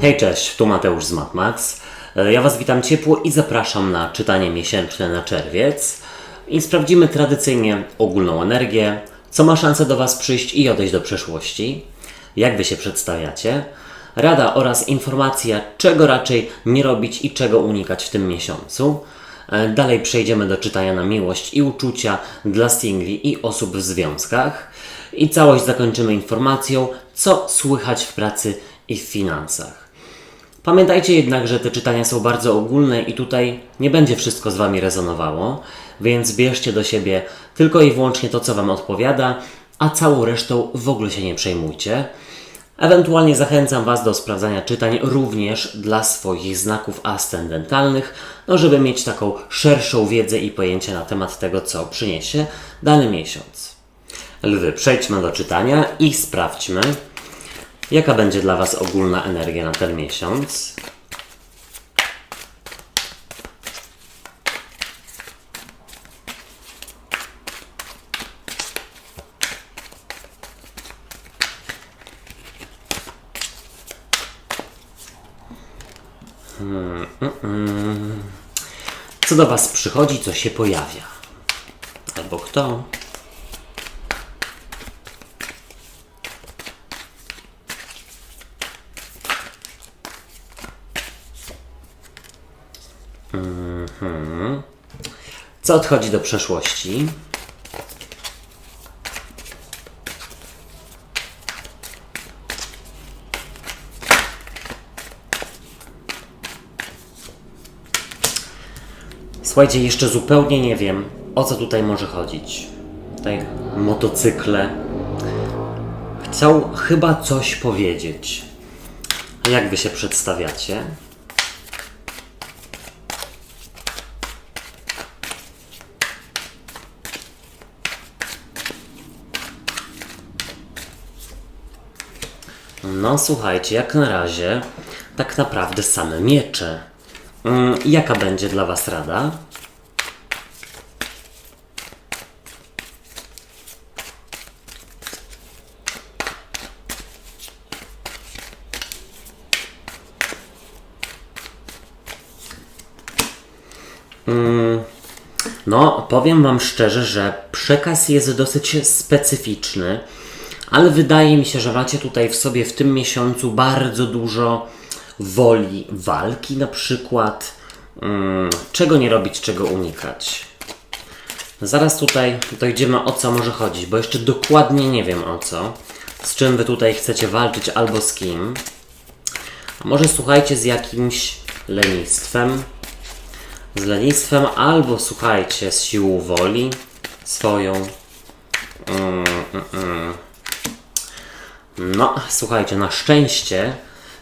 Hej, cześć, tu Mateusz z MatMax. Ja Was witam ciepło i zapraszam na czytanie miesięczne na czerwiec. I sprawdzimy tradycyjnie ogólną energię, co ma szansę do Was przyjść i odejść do przeszłości, jak Wy się przedstawiacie, rada oraz informacja, czego raczej nie robić i czego unikać w tym miesiącu. Dalej przejdziemy do czytania na miłość i uczucia dla singli i osób w związkach. I całość zakończymy informacją, co słychać w pracy i w finansach. Pamiętajcie jednak, że te czytania są bardzo ogólne i tutaj nie będzie wszystko z Wami rezonowało, więc bierzcie do siebie tylko i wyłącznie to, co Wam odpowiada, a całą resztą w ogóle się nie przejmujcie. Ewentualnie zachęcam Was do sprawdzania czytań również dla swoich znaków ascendentalnych, żeby mieć taką szerszą wiedzę i pojęcie na temat tego, co przyniesie dany miesiąc. Lwy, przejdźmy do czytania i sprawdźmy, jaka będzie dla Was ogólna energia na ten miesiąc. Co do Was przychodzi, co się pojawia? Albo kto? Co odchodzi do przeszłości? Słuchajcie, jeszcze zupełnie nie wiem, o co tutaj może chodzić. Tutaj motocykle. Chciał chyba coś powiedzieć. Jak Wy się przedstawiacie? No słuchajcie, jak na razie tak naprawdę same miecze. Jaka będzie dla Was rada? No, powiem Wam szczerze, że przekaz jest dosyć specyficzny, ale wydaje mi się, że macie tutaj w sobie w tym miesiącu bardzo dużo woli walki na przykład. Czego nie robić, czego unikać. Zaraz tutaj dojdziemy, o co może chodzić, bo jeszcze dokładnie nie wiem o co. Z czym Wy tutaj chcecie walczyć albo z kim. A może słuchajcie, z jakimś lenistwem. Z lenistwem albo słuchajcie, z siłą woli swoją. No, słuchajcie, na szczęście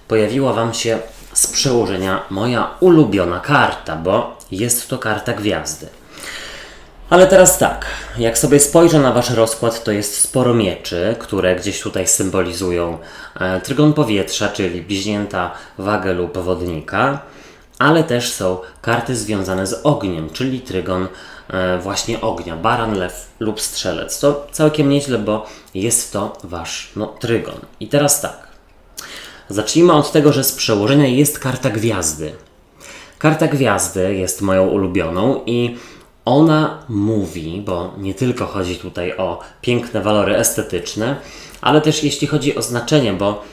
pojawiła Wam się z przełożenia moja ulubiona karta, bo jest to karta gwiazdy. Ale teraz tak, jak sobie spojrzę na Wasz rozkład, to jest sporo mieczy, które gdzieś tutaj symbolizują trygon powietrza, czyli bliźnięta, wagę lub wodnika, ale też są karty związane z ogniem, czyli trygon właśnie ognia, baran, lew lub strzelec. To całkiem nieźle, bo jest to Wasz trygon. I teraz tak. Zacznijmy od tego, że z przełożenia jest karta gwiazdy. Karta gwiazdy jest moją ulubioną i ona mówi, bo nie tylko chodzi tutaj o piękne walory estetyczne, ale też jeśli chodzi o znaczenie, bo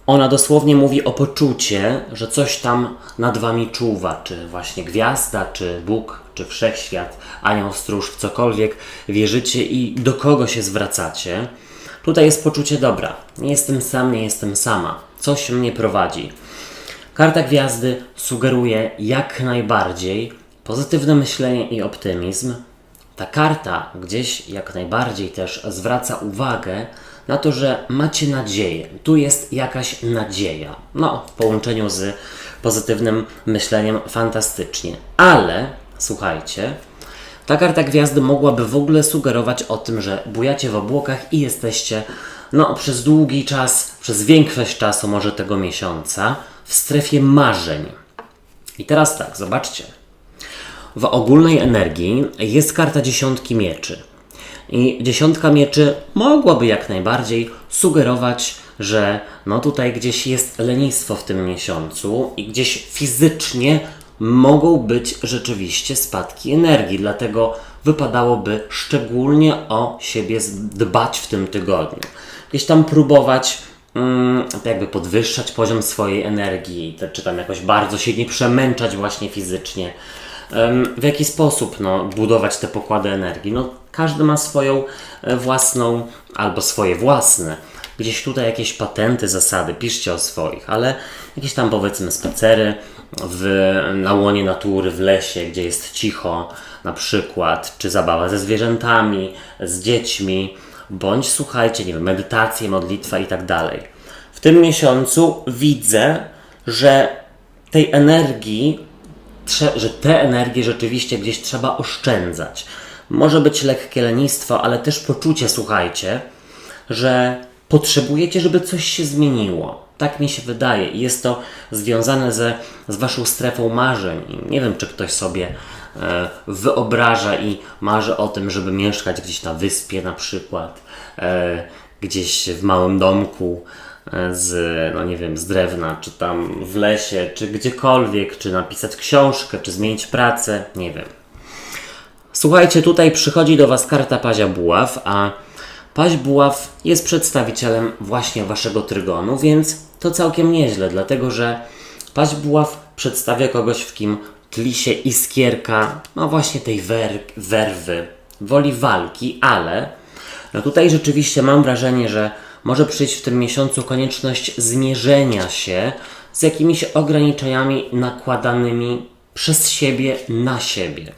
ona dosłownie mówi o poczucie, że coś tam nad Wami czuwa, czy właśnie gwiazda, czy Bóg, czy Wszechświat, anioł, stróż, w cokolwiek wierzycie i do kogo się zwracacie. Tutaj jest poczucie dobra. Nie jestem sam, nie jestem sama. Coś mnie prowadzi. Karta gwiazdy sugeruje jak najbardziej pozytywne myślenie i optymizm. Ta karta gdzieś jak najbardziej też zwraca uwagę na to, że macie nadzieję. Tu jest jakaś nadzieja. No, w połączeniu z pozytywnym myśleniem fantastycznie. Ale, słuchajcie, ta karta gwiazdy mogłaby w ogóle sugerować o tym, że bujacie w obłokach i jesteście przez długi czas, przez większość czasu może tego miesiąca w strefie marzeń. I teraz tak, zobaczcie. W ogólnej energii jest karta dziesiątki mieczy. I dziesiątka mieczy mogłaby jak najbardziej sugerować, że no tutaj gdzieś jest lenistwo w tym miesiącu i gdzieś fizycznie mogą być rzeczywiście spadki energii, dlatego wypadałoby szczególnie o siebie dbać w tym tygodniu. Gdzieś tam próbować jakby podwyższać poziom swojej energii, czy tam jakoś bardzo się nie przemęczać właśnie fizycznie. W jaki sposób budować te pokłady energii? No, każdy ma swoją własną albo swoje własne. Gdzieś tutaj jakieś patenty, zasady, piszcie o swoich, ale jakieś tam powiedzmy spacery na łonie natury, w lesie, gdzie jest cicho na przykład, czy zabawa ze zwierzętami, z dziećmi, bądź słuchajcie, nie wiem, medytacje, modlitwa i tak dalej. W tym miesiącu widzę, że tej energii, że te energie rzeczywiście gdzieś trzeba oszczędzać. Może być lekkie lenistwo, ale też poczucie, słuchajcie, że potrzebujecie, żeby coś się zmieniło. Tak mi się wydaje i jest to związane z waszą strefą marzeń. I nie wiem, czy ktoś sobie wyobraża i marzy o tym, żeby mieszkać gdzieś na wyspie na przykład, gdzieś w małym domku z drewna, czy tam w lesie, czy gdziekolwiek, czy napisać książkę, czy zmienić pracę, nie wiem. Słuchajcie, tutaj przychodzi do was karta Pazia Buław, a Paź Buław jest przedstawicielem właśnie waszego trygonu, więc to całkiem nieźle, dlatego że Paź Buław przedstawia kogoś, w kim tli się iskierka, no właśnie tej werwy, woli walki, ale tutaj rzeczywiście mam wrażenie, że może przyjść w tym miesiącu konieczność zmierzenia się z jakimiś ograniczeniami nakładanymi przez siebie na siebie.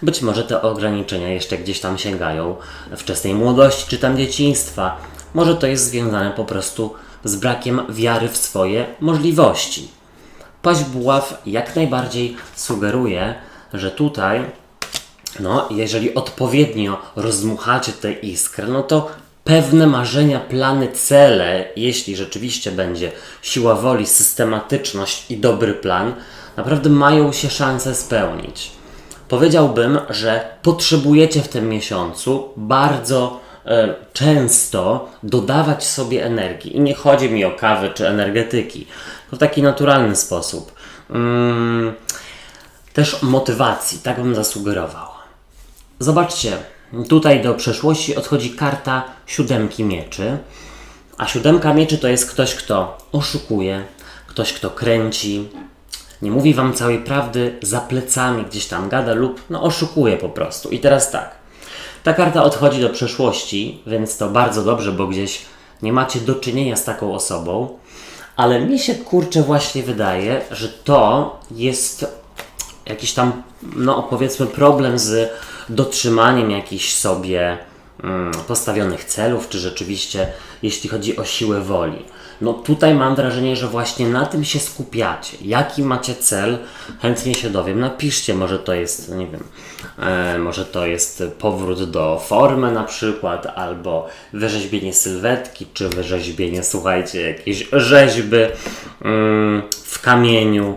Być może te ograniczenia jeszcze gdzieś tam sięgają wczesnej młodości czy tam dzieciństwa. Może to jest związane po prostu z brakiem wiary w swoje możliwości. Paź Buław jak najbardziej sugeruje, że tutaj, jeżeli odpowiednio rozdmuchacie tę iskrę, to pewne marzenia, plany, cele, jeśli rzeczywiście będzie siła woli, systematyczność i dobry plan, naprawdę mają się szansę spełnić. Powiedziałbym, że potrzebujecie w tym miesiącu bardzo często dodawać sobie energii. I nie chodzi mi o kawę czy energetyki, to w taki naturalny sposób. Też motywacji, tak bym zasugerował. Zobaczcie, tutaj do przeszłości odchodzi karta 7 mieczy, a 7 mieczy to jest ktoś, kto oszukuje, ktoś, kto kręci, nie mówi wam całej prawdy, za plecami gdzieś tam gada lub oszukuje po prostu. I teraz tak, ta karta odchodzi do przeszłości, więc to bardzo dobrze, bo gdzieś nie macie do czynienia z taką osobą, ale mi się właśnie wydaje, że to jest jakiś tam, powiedzmy, problem z dotrzymaniem jakichś sobie postawionych celów, czy rzeczywiście, jeśli chodzi o siłę woli. Tutaj mam wrażenie, że właśnie na tym się skupiacie. Jaki macie cel? Chętnie się dowiem. Napiszcie, może to jest, nie wiem, może to jest powrót do formy na przykład, albo wyrzeźbienie sylwetki, czy wyrzeźbienie, słuchajcie, jakiejś rzeźby w kamieniu,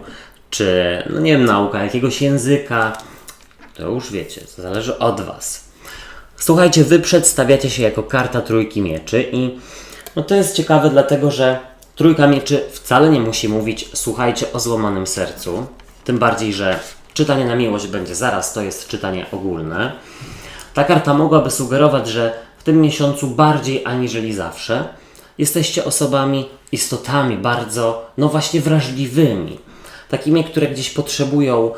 czy, nauka jakiegoś języka. To już wiecie, to zależy od was. Słuchajcie, wy przedstawiacie się jako karta Trójki Mieczy i to jest ciekawe, dlatego że Trójka Mieczy wcale nie musi mówić, słuchajcie, o złamanym sercu. Tym bardziej, że czytanie na miłość będzie zaraz, to jest czytanie ogólne. Ta karta mogłaby sugerować, że w tym miesiącu bardziej aniżeli zawsze jesteście osobami, istotami bardzo, właśnie wrażliwymi. Takimi, które gdzieś potrzebują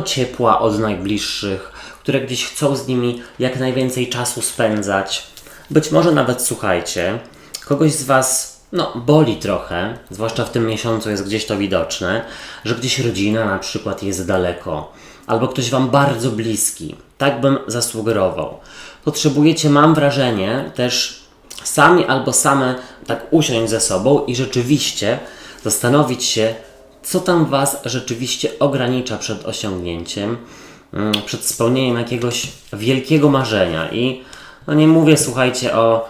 ciepła od najbliższych, które gdzieś chcą z nimi jak najwięcej czasu spędzać. Być może nawet, słuchajcie, kogoś z was boli trochę, zwłaszcza w tym miesiącu jest gdzieś to widoczne, że gdzieś rodzina na przykład jest daleko, albo ktoś wam bardzo bliski. Tak bym zasugerował. Potrzebujecie, mam wrażenie, też sami albo same tak usiąść ze sobą i rzeczywiście zastanowić się, co tam was rzeczywiście ogranicza przed osiągnięciem, przed spełnieniem jakiegoś wielkiego marzenia. I nie mówię, słuchajcie, o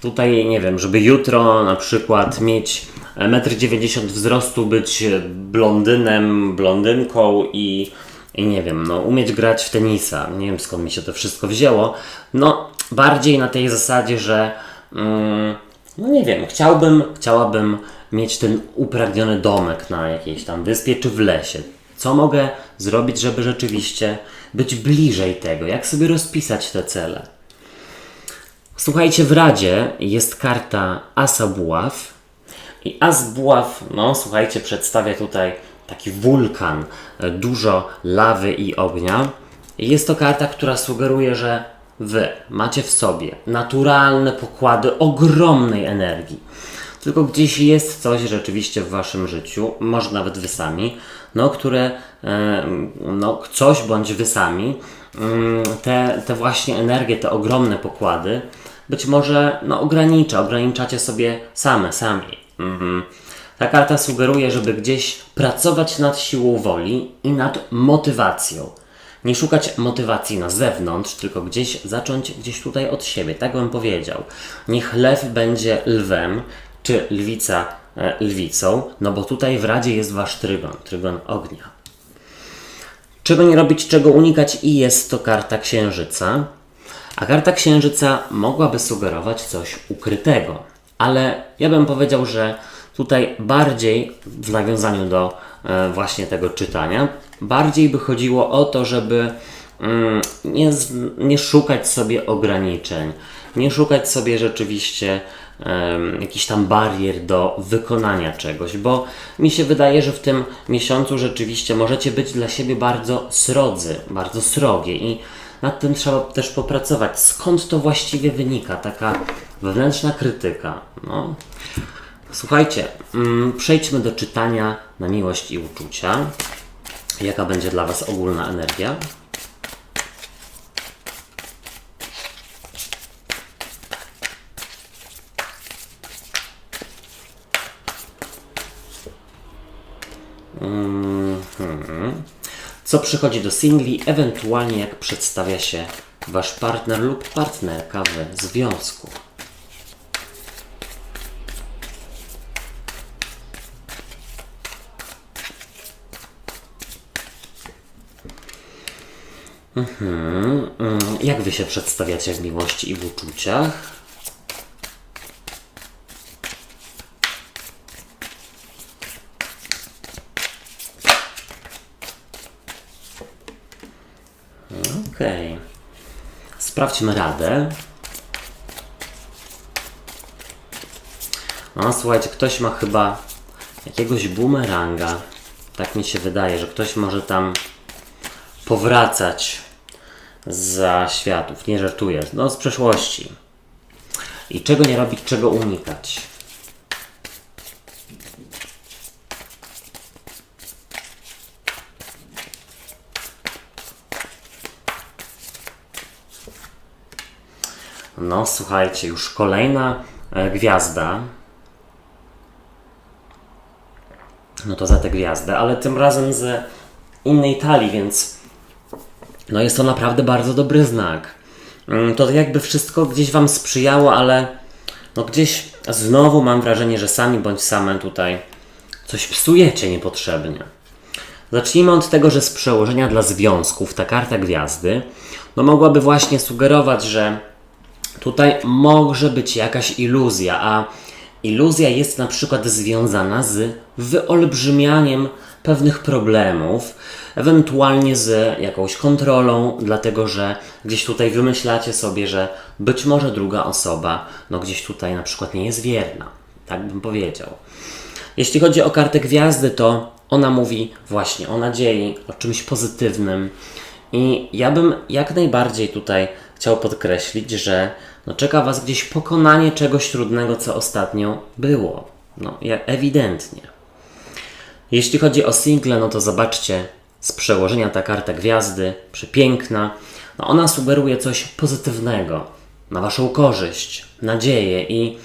tutaj, nie wiem, żeby jutro na przykład mieć 1,90 m wzrostu, być blondynem, blondynką i nie wiem, umieć grać w tenisa. Nie wiem, skąd mi się to wszystko wzięło. Bardziej na tej zasadzie, że no nie wiem, chciałabym mieć ten upragniony domek na jakiejś tam wyspie czy w lesie. Co mogę zrobić, żeby rzeczywiście być bliżej tego? Jak sobie rozpisać te cele? Słuchajcie, w Radzie jest karta Asa Buław i As Buław, no słuchajcie, przedstawia tutaj taki wulkan, dużo lawy i ognia. Jest to karta, która sugeruje, że Wy macie w sobie naturalne pokłady ogromnej energii. Tylko gdzieś jest coś rzeczywiście w Waszym życiu, może nawet Wy sami, no, które, no, coś bądź Wy sami, te właśnie energie, te ogromne pokłady, być może no, ograniczacie sobie sami. Ta karta sugeruje, żeby gdzieś pracować nad siłą woli i nad motywacją. Nie szukać motywacji na zewnątrz, tylko zacząć gdzieś tutaj od siebie. Tak bym powiedział. Niech lew będzie lwem, czy lwica lwicą, no bo tutaj w Radzie jest Wasz trygon ognia. Czego nie robić, czego unikać i jest to karta Księżyca. A karta Księżyca mogłaby sugerować coś ukrytego. Ale ja bym powiedział, że tutaj bardziej w nawiązaniu do właśnie tego czytania, bardziej by chodziło o to, żeby nie szukać sobie ograniczeń, nie szukać sobie rzeczywiście jakichś tam barier do wykonania czegoś, bo mi się wydaje, że w tym miesiącu rzeczywiście możecie być dla siebie bardzo srodzy, bardzo srogie i nad tym trzeba też popracować. Skąd to właściwie wynika? Taka wewnętrzna krytyka. No. Słuchajcie, przejdźmy do czytania na miłość i uczucia. Jaka będzie dla Was ogólna energia? Co przychodzi do singli, ewentualnie jak przedstawia się Wasz partner lub partnerka w związku? Jak Wy się przedstawiacie w miłości i w uczuciach? Okej. Sprawdźmy radę. No, słuchajcie, ktoś ma chyba jakiegoś bumeranga. Tak mi się wydaje, że ktoś może tam powracać za światów. Nie żartuję. No, z przeszłości. I czego nie robić, czego unikać. No, słuchajcie, już kolejna gwiazda. No to za tę gwiazdę, ale tym razem z innej talii, więc no jest to naprawdę bardzo dobry znak. To jakby wszystko gdzieś Wam sprzyjało, ale no gdzieś znowu mam wrażenie, że sami bądź same tutaj coś psujecie niepotrzebnie. Zacznijmy od tego, że z przełożenia dla związków ta karta gwiazdy no mogłaby właśnie sugerować, że tutaj może być jakaś iluzja, a iluzja jest na przykład związana z wyolbrzymianiem pewnych problemów, ewentualnie z jakąś kontrolą, dlatego że gdzieś tutaj wymyślacie sobie, że być może druga osoba, no gdzieś tutaj na przykład nie jest wierna. Tak bym powiedział. Jeśli chodzi o kartę gwiazdy, to ona mówi właśnie o nadziei, o czymś pozytywnym i ja bym jak najbardziej tutaj chciał podkreślić, że no czeka Was gdzieś pokonanie czegoś trudnego, co ostatnio było. No, ewidentnie. Jeśli chodzi o single, no to zobaczcie, z przełożenia ta karta gwiazdy, przepiękna, no ona sugeruje coś pozytywnego, na Waszą korzyść, nadzieję i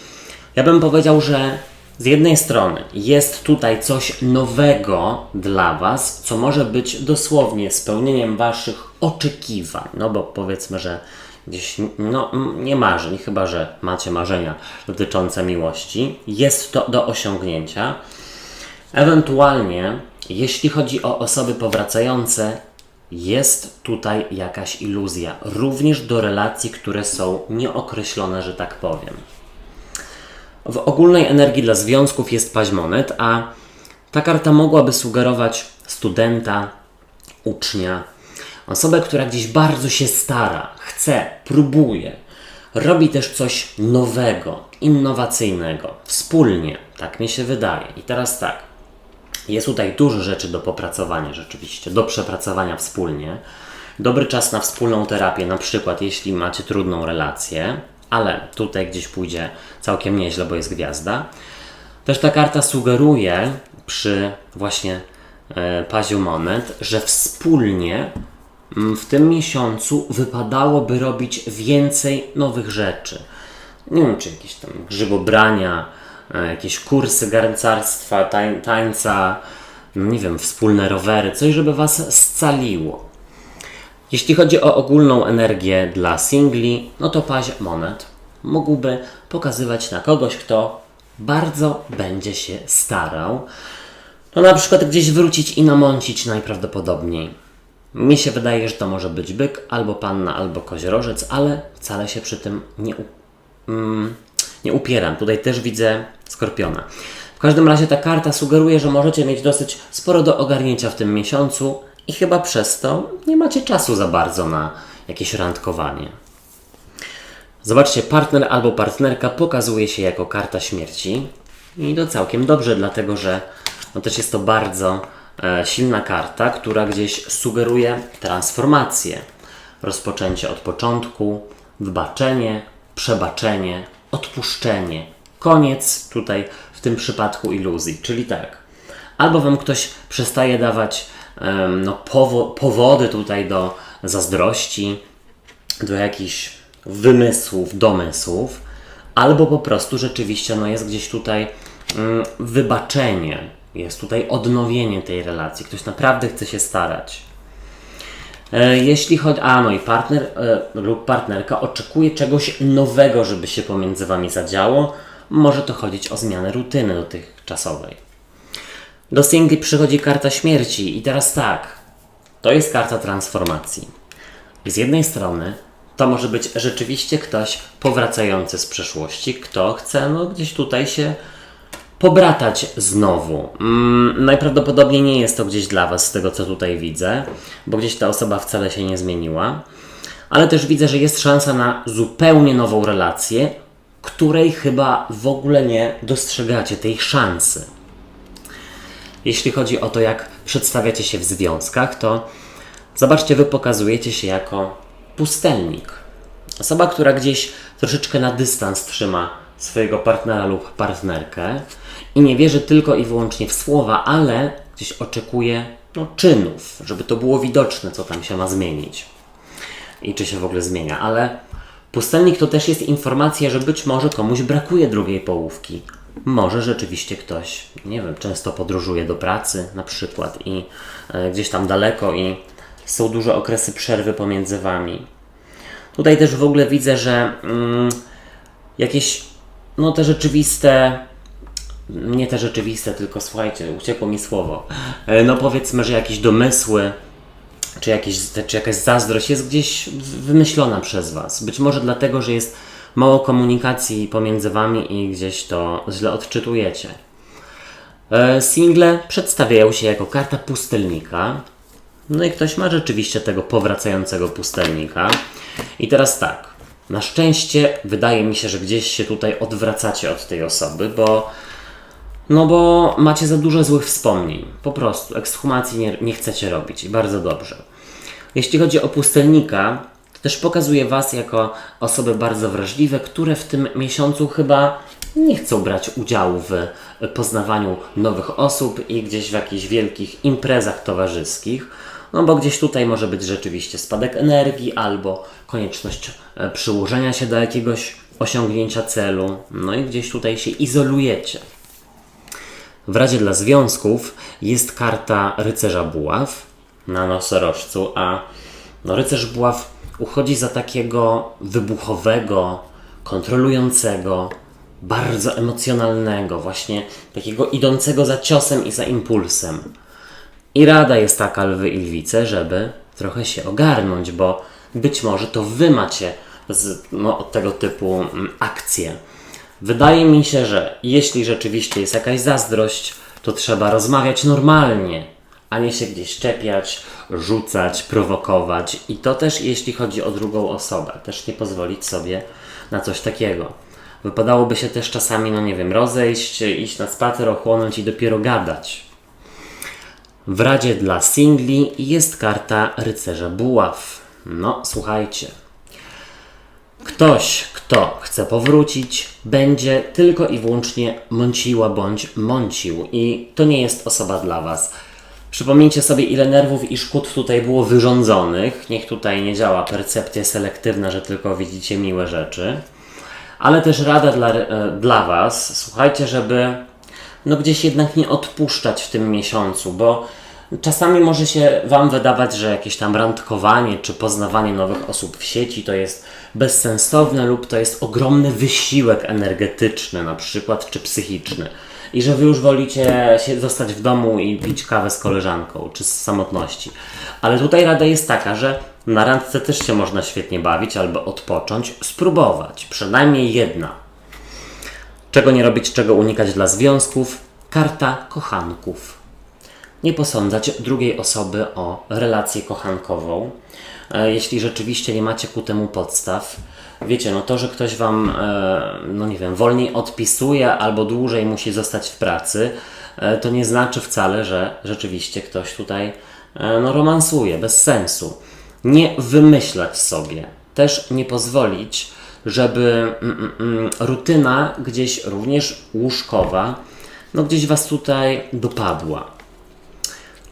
ja bym powiedział, że z jednej strony jest tutaj coś nowego dla Was, co może być dosłownie spełnieniem Waszych oczekiwań, no bo powiedzmy, że gdzieś no, nie marzeń, chyba że macie marzenia dotyczące miłości, jest to do osiągnięcia. Ewentualnie, jeśli chodzi o osoby powracające, jest tutaj jakaś iluzja, również do relacji, które są nieokreślone, że tak powiem. W ogólnej energii dla związków jest paź monet, a ta karta mogłaby sugerować studenta, ucznia, osobę, która gdzieś bardzo się stara, chce, próbuje, robi też coś nowego, innowacyjnego, wspólnie, tak mi się wydaje. I teraz tak, jest tutaj dużo rzeczy do popracowania rzeczywiście, do przepracowania wspólnie. Dobry czas na wspólną terapię, na przykład jeśli macie trudną relację, ale tutaj gdzieś pójdzie całkiem nieźle, bo jest gwiazda. Też ta karta sugeruje przy właśnie paziu monet, że wspólnie w tym miesiącu wypadałoby robić więcej nowych rzeczy. Nie wiem, czy jakieś tam grzybobrania, jakieś kursy garncarstwa, tańca, no nie wiem, wspólne rowery, coś, żeby Was scaliło. Jeśli chodzi o ogólną energię dla singli, no to paź monet mógłby pokazywać na kogoś, kto bardzo będzie się starał. No na przykład gdzieś wrócić i namącić najprawdopodobniej. Mi się wydaje, że to może być byk, albo panna, albo koziorożec, ale wcale się przy tym nie upieram. Tutaj też widzę skorpiona. W każdym razie ta karta sugeruje, że możecie mieć dosyć sporo do ogarnięcia w tym miesiącu i chyba przez to nie macie czasu za bardzo na jakieś randkowanie. Zobaczcie, partner albo partnerka pokazuje się jako karta śmierci i to całkiem dobrze, dlatego że no też jest to bardzo silna karta, która gdzieś sugeruje transformację, rozpoczęcie od początku, wybaczenie, przebaczenie, odpuszczenie, koniec tutaj w tym przypadku iluzji, czyli tak, albo Wam ktoś przestaje dawać powody tutaj do zazdrości, do jakichś wymysłów, domysłów, albo po prostu rzeczywiście jest gdzieś tutaj wybaczenie, jest tutaj odnowienie tej relacji, ktoś naprawdę chce się starać. Jeśli chodzi, i partner lub partnerka oczekuje czegoś nowego, żeby się pomiędzy Wami zadziało, może to chodzić o zmianę rutyny dotychczasowej. Do singli przychodzi karta śmierci i teraz tak, to jest karta transformacji. I z jednej strony to może być rzeczywiście ktoś powracający z przeszłości, kto chce gdzieś tutaj się pobratać znowu. Najprawdopodobniej nie jest to gdzieś dla Was, z tego co tutaj widzę, bo gdzieś ta osoba wcale się nie zmieniła, ale też widzę, że jest szansa na zupełnie nową relację, której chyba w ogóle nie dostrzegacie, tej szansy. Jeśli chodzi o to, jak przedstawiacie się w związkach, to zobaczcie, Wy pokazujecie się jako pustelnik. Osoba, która gdzieś troszeczkę na dystans trzyma swojego partnera lub partnerkę i nie wierzy tylko i wyłącznie w słowa, ale gdzieś oczekuje czynów, żeby to było widoczne, co tam się ma zmienić i czy się w ogóle zmienia. Ale pustelnik to też jest informacja, że być może komuś brakuje drugiej połówki. Może rzeczywiście ktoś, nie wiem, często podróżuje do pracy na przykład i gdzieś tam daleko i są duże okresy przerwy pomiędzy Wami. Tutaj też w ogóle widzę, że jakieś te rzeczywiste, nie te rzeczywiste, tylko słuchajcie, uciekło mi słowo. Powiedzmy, że jakieś domysły, czy jakaś zazdrość jest gdzieś wymyślona przez Was. Być może dlatego, że jest mało komunikacji pomiędzy Wami i gdzieś to źle odczytujecie. Single przedstawiają się jako karta pustelnika. No i ktoś ma rzeczywiście tego powracającego pustelnika. I teraz tak, na szczęście wydaje mi się, że gdzieś się tutaj odwracacie od tej osoby, bo macie za dużo złych wspomnień. Po prostu ekshumacji nie chcecie robić i bardzo dobrze. Jeśli chodzi o pustelnika, to też pokazuje Was jako osoby bardzo wrażliwe, które w tym miesiącu chyba nie chcą brać udziału w poznawaniu nowych osób i gdzieś w jakichś wielkich imprezach towarzyskich. Bo gdzieś tutaj może być rzeczywiście spadek energii albo konieczność przyłożenia się do jakiegoś osiągnięcia celu. I gdzieś tutaj się izolujecie. W razie dla związków jest karta rycerza buław na nosorożcu, a rycerz buław uchodzi za takiego wybuchowego, kontrolującego, bardzo emocjonalnego, właśnie takiego idącego za ciosem i za impulsem. I rada jest taka, lwy i lwice, żeby trochę się ogarnąć, bo być może to Wy macie tego typu akcje. Wydaje mi się, że jeśli rzeczywiście jest jakaś zazdrość, to trzeba rozmawiać normalnie, a nie się gdzieś czepiać, rzucać, prowokować. I to też jeśli chodzi o drugą osobę. Też nie pozwolić sobie na coś takiego. Wypadałoby się też czasami, no nie wiem, rozejść, iść na spacer, ochłonąć i dopiero gadać. W radzie dla singli jest karta rycerza buław. No, słuchajcie. Ktoś, kto chce powrócić, będzie tylko i wyłącznie mąciła bądź mącił. I to nie jest osoba dla Was. Przypomnijcie sobie, ile nerwów i szkód tutaj było wyrządzonych. Niech tutaj nie działa percepcja selektywna, że tylko widzicie miłe rzeczy. Ale też rada dla Was, słuchajcie, żeby no gdzieś jednak nie odpuszczać w tym miesiącu, bo czasami może się Wam wydawać, że jakieś tam randkowanie czy poznawanie nowych osób w sieci to jest bezsensowne lub to jest ogromny wysiłek energetyczny na przykład, czy psychiczny. I że Wy już wolicie się zostać w domu i pić kawę z koleżanką, czy z samotności. Ale tutaj rada jest taka, że na randce też się można świetnie bawić albo odpocząć, spróbować. Przynajmniej jedna. Czego nie robić, czego unikać dla związków? Karta kochanków. Nie posądzać drugiej osoby o relację kochankową, jeśli rzeczywiście nie macie ku temu podstaw. Wiecie, no to, że ktoś Wam, no nie wiem, wolniej odpisuje albo dłużej musi zostać w pracy, to nie znaczy wcale, że rzeczywiście ktoś tutaj no, romansuje, bez sensu. Nie wymyślać sobie, też nie pozwolić, żeby rutyna gdzieś również łóżkowa, no gdzieś Was tutaj dopadła.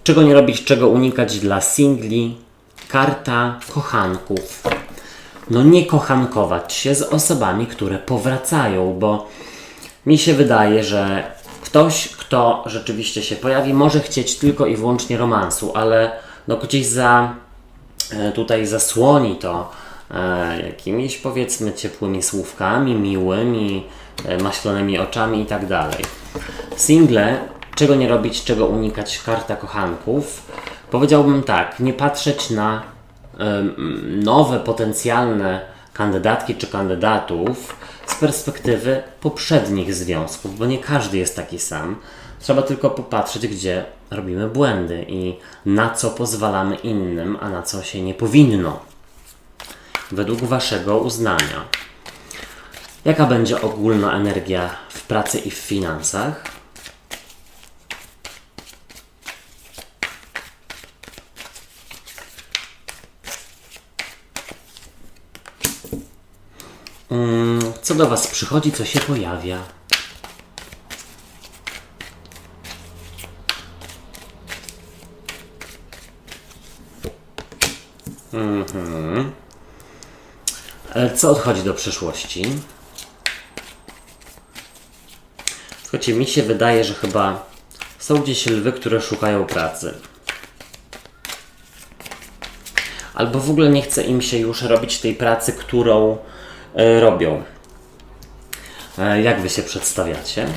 Czego nie robić, czego unikać dla singli? Karta kochanków. No nie kochankować się z osobami, które powracają, bo mi się wydaje, że ktoś, kto rzeczywiście się pojawi, może chcieć tylko i wyłącznie romansu, ale no gdzieś tutaj zasłoni to jakimiś, powiedzmy, ciepłymi słówkami, miłymi, maślonymi oczami i tak dalej. Single, czego nie robić, czego unikać, karta kochanków. Powiedziałbym tak, nie patrzeć na nowe potencjalne kandydatki czy kandydatów z perspektywy poprzednich związków, bo nie każdy jest taki sam. Trzeba tylko popatrzeć, gdzie robimy błędy i na co pozwalamy innym, a na co się nie powinno. Według Waszego uznania. Jaka będzie ogólna energia w pracy i w finansach? Co do Was przychodzi, co się pojawia? Co odchodzi do przyszłości? Słuchajcie, mi się wydaje, że chyba są gdzieś lwy, które szukają pracy. Albo w ogóle nie chce im się już robić tej pracy, którą robią. Jak Wy się przedstawiacie?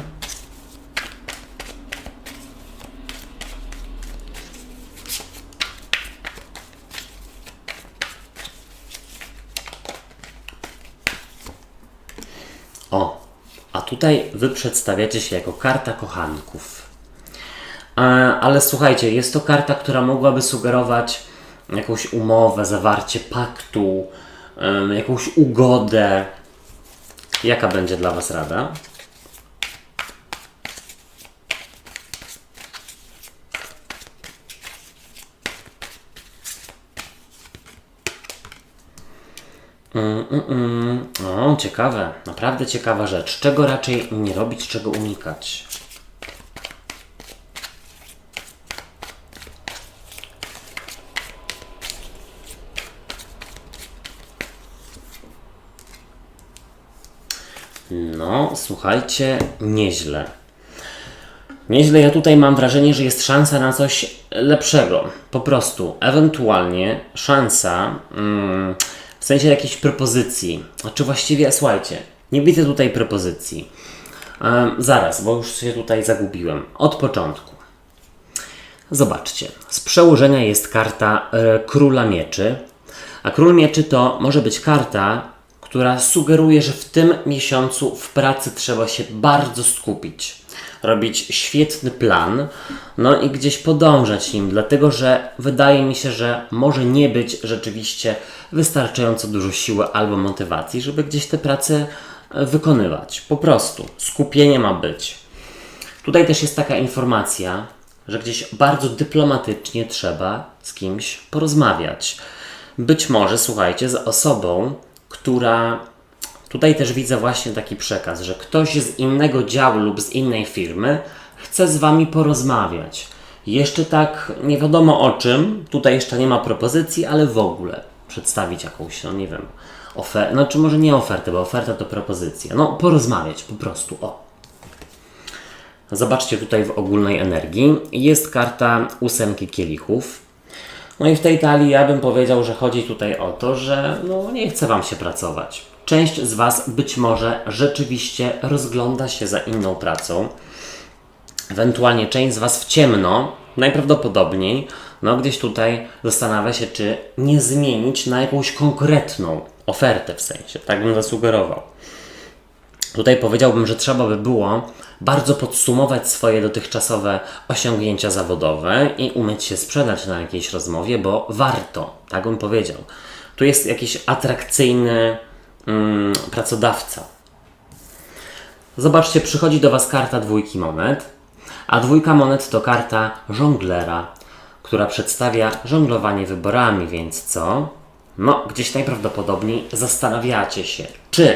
O, a tutaj Wy przedstawiacie się jako karta kochanków. Ale słuchajcie, jest to karta, która mogłaby sugerować jakąś umowę, zawarcie paktu, jakąś ugodę. Jaka będzie dla Was rada? O, ciekawe, naprawdę ciekawa rzecz. Czego raczej nie robić, czego unikać? No, słuchajcie, nieźle. Nieźle, ja tutaj mam wrażenie, że jest szansa na coś lepszego. Po prostu, ewentualnie szansa w sensie jakiejś propozycji. Czy właściwie, słuchajcie, nie widzę tutaj propozycji. Zaraz, bo już się tutaj zagubiłem. Od początku. Zobaczcie, z przełożenia jest karta Króla Mieczy, a Król Mieczy to może być karta, która sugeruje, że w tym miesiącu w pracy trzeba się bardzo skupić, robić świetny plan, no i gdzieś podążać nim, dlatego że wydaje mi się, że może nie być rzeczywiście wystarczająco dużo siły albo motywacji, żeby gdzieś te prace wykonywać. Po prostu skupienie ma być. Tutaj też jest taka informacja, że gdzieś bardzo dyplomatycznie trzeba z kimś porozmawiać. Być może, słuchajcie, z osobą, która... Tutaj też widzę właśnie taki przekaz, że ktoś z innego działu lub z innej firmy chce z Wami porozmawiać. Jeszcze tak nie wiadomo o czym, tutaj jeszcze nie ma propozycji, ale w ogóle przedstawić jakąś, no nie wiem, ofertę, no czy może nie ofertę, bo oferta to propozycja. No porozmawiać po prostu, o. Zobaczcie tutaj w ogólnej energii. Jest karta 8 kielichów. No i w tej talii ja bym powiedział, że chodzi tutaj o to, że no nie chce Wam się pracować. Część z Was być może rzeczywiście rozgląda się za inną pracą. Ewentualnie część z Was w ciemno, najprawdopodobniej, no gdzieś tutaj zastanawia się, czy nie zmienić na jakąś konkretną ofertę w sensie. Tak bym zasugerował. Tutaj powiedziałbym, że trzeba by było bardzo podsumować swoje dotychczasowe osiągnięcia zawodowe i umieć się sprzedać na jakiejś rozmowie, bo warto, tak bym powiedział. Tu jest jakiś atrakcyjny pracodawca. Zobaczcie, przychodzi do Was karta dwójki monet, a dwójka monet to karta żonglera, która przedstawia żonglowanie wyborami, więc co? No, gdzieś najprawdopodobniej zastanawiacie się, czy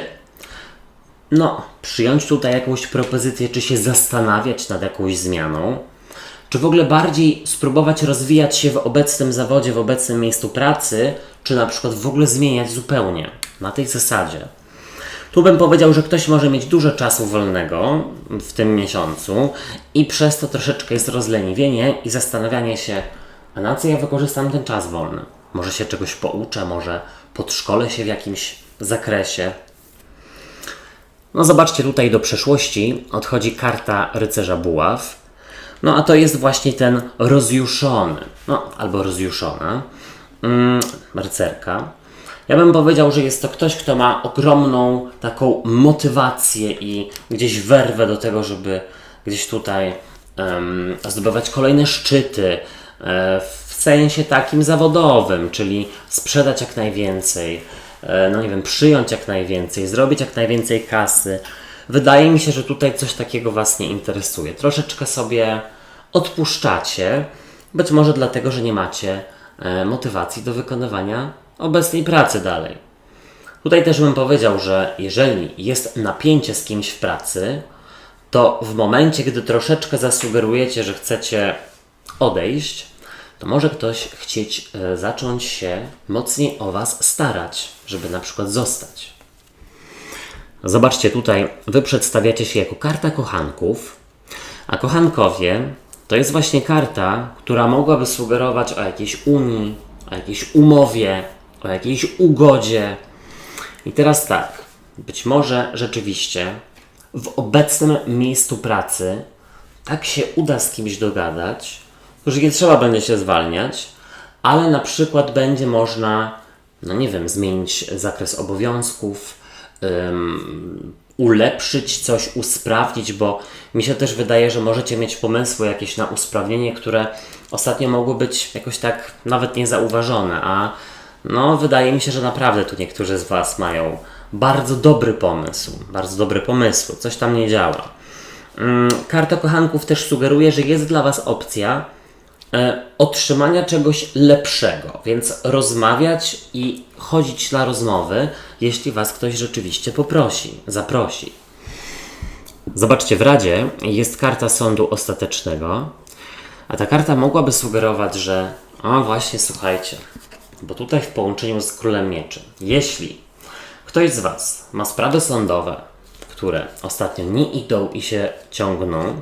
przyjąć tutaj jakąś propozycję, czy się zastanawiać nad jakąś zmianą, czy w ogóle bardziej spróbować rozwijać się w obecnym zawodzie, w obecnym miejscu pracy, czy na przykład w ogóle zmieniać zupełnie na tej zasadzie. Tu bym powiedział, że ktoś może mieć dużo czasu wolnego w tym miesiącu i przez to troszeczkę jest rozleniwienie i zastanawianie się, a na co ja wykorzystam ten czas wolny. Może się czegoś pouczę, może podszkolę się w jakimś zakresie. No zobaczcie, tutaj do przeszłości odchodzi karta rycerza buław. No a to jest właśnie ten rozjuszony, albo rozjuszona rycerka. Ja bym powiedział, że jest to ktoś, kto ma ogromną taką motywację i gdzieś werwę do tego, żeby gdzieś tutaj zdobywać kolejne szczyty w sensie takim zawodowym, czyli sprzedać jak najwięcej, przyjąć jak najwięcej, zrobić jak najwięcej kasy. Wydaje mi się, że tutaj coś takiego Was nie interesuje. Troszeczkę sobie odpuszczacie, być może dlatego, że nie macie motywacji do wykonywania obecnej pracy dalej. Tutaj też bym powiedział, że jeżeli jest napięcie z kimś w pracy, to w momencie, gdy troszeczkę zasugerujecie, że chcecie odejść, to może ktoś chcieć zacząć się mocniej o Was starać, żeby na przykład zostać. Zobaczcie, tutaj Wy przedstawiacie się jako karta kochanków, a kochankowie to jest właśnie karta, która mogłaby sugerować o jakiejś unii, o jakiejś umowie, o jakiejś ugodzie. I teraz tak, być może rzeczywiście w obecnym miejscu pracy tak się uda z kimś dogadać, że nie trzeba będzie się zwalniać, ale na przykład będzie można, zmienić zakres obowiązków, ulepszyć coś, usprawnić, bo mi się też wydaje, że możecie mieć pomysły jakieś na usprawnienie, które ostatnio mogły być jakoś tak nawet niezauważone, a wydaje mi się, że naprawdę tu niektórzy z Was mają bardzo dobry pomysł, coś tam nie działa. Karta kochanków też sugeruje, że jest dla Was opcja otrzymania czegoś lepszego, więc rozmawiać i chodzić na rozmowy, jeśli Was ktoś rzeczywiście zaprosi. Zobaczcie, w Radzie jest karta sądu ostatecznego, a ta karta mogłaby sugerować, że właśnie, słuchajcie, bo tutaj w połączeniu z Królem Mieczy, jeśli ktoś z Was ma sprawy sądowe, które ostatnio nie idą i się ciągną,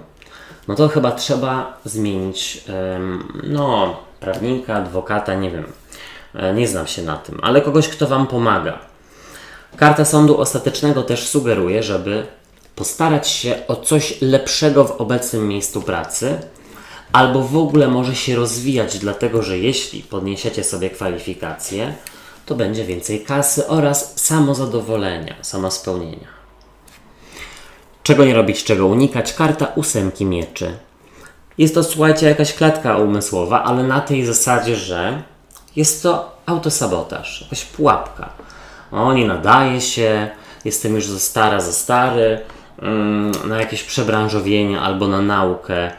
no to chyba trzeba zmienić prawnika, adwokata, nie wiem, nie znam się na tym, ale kogoś, kto Wam pomaga. Karta sądu ostatecznego też sugeruje, żeby postarać się o coś lepszego w obecnym miejscu pracy, albo w ogóle może się rozwijać, dlatego że jeśli podniesiecie sobie kwalifikacje, to będzie więcej kasy oraz samozadowolenia, samospełnienia. Czego nie robić, czego unikać? Karta 8 mieczy. Jest to, słuchajcie, jakaś klatka umysłowa, ale na tej zasadzie, że jest to autosabotaż, jakaś pułapka. O, nie nadaje się, jestem już za stara, za stary, na jakieś przebranżowienie albo na naukę.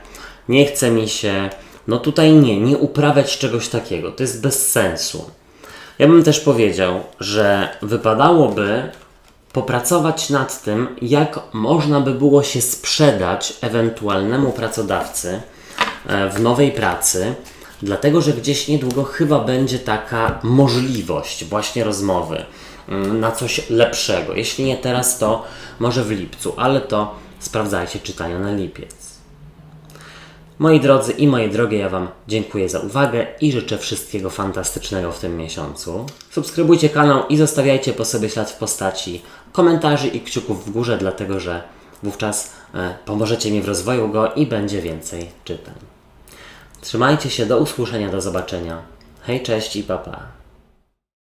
Nie chce mi się. No tutaj nie uprawiać czegoś takiego. To jest bez sensu. Ja bym też powiedział, że wypadałoby popracować nad tym, jak można by było się sprzedać ewentualnemu pracodawcy w nowej pracy, dlatego że gdzieś niedługo chyba będzie taka możliwość właśnie rozmowy na coś lepszego. Jeśli nie teraz, to może w lipcu, ale to sprawdzajcie czytania na lipiec. Moi drodzy i moje drogie, ja Wam dziękuję za uwagę i życzę wszystkiego fantastycznego w tym miesiącu. Subskrybujcie kanał i zostawiajcie po sobie ślad w postaci komentarzy i kciuków w górze, dlatego że wówczas pomożecie mi w rozwoju go i będzie więcej czytań. Trzymajcie się, do usłyszenia, do zobaczenia. Hej, cześć i pa pa.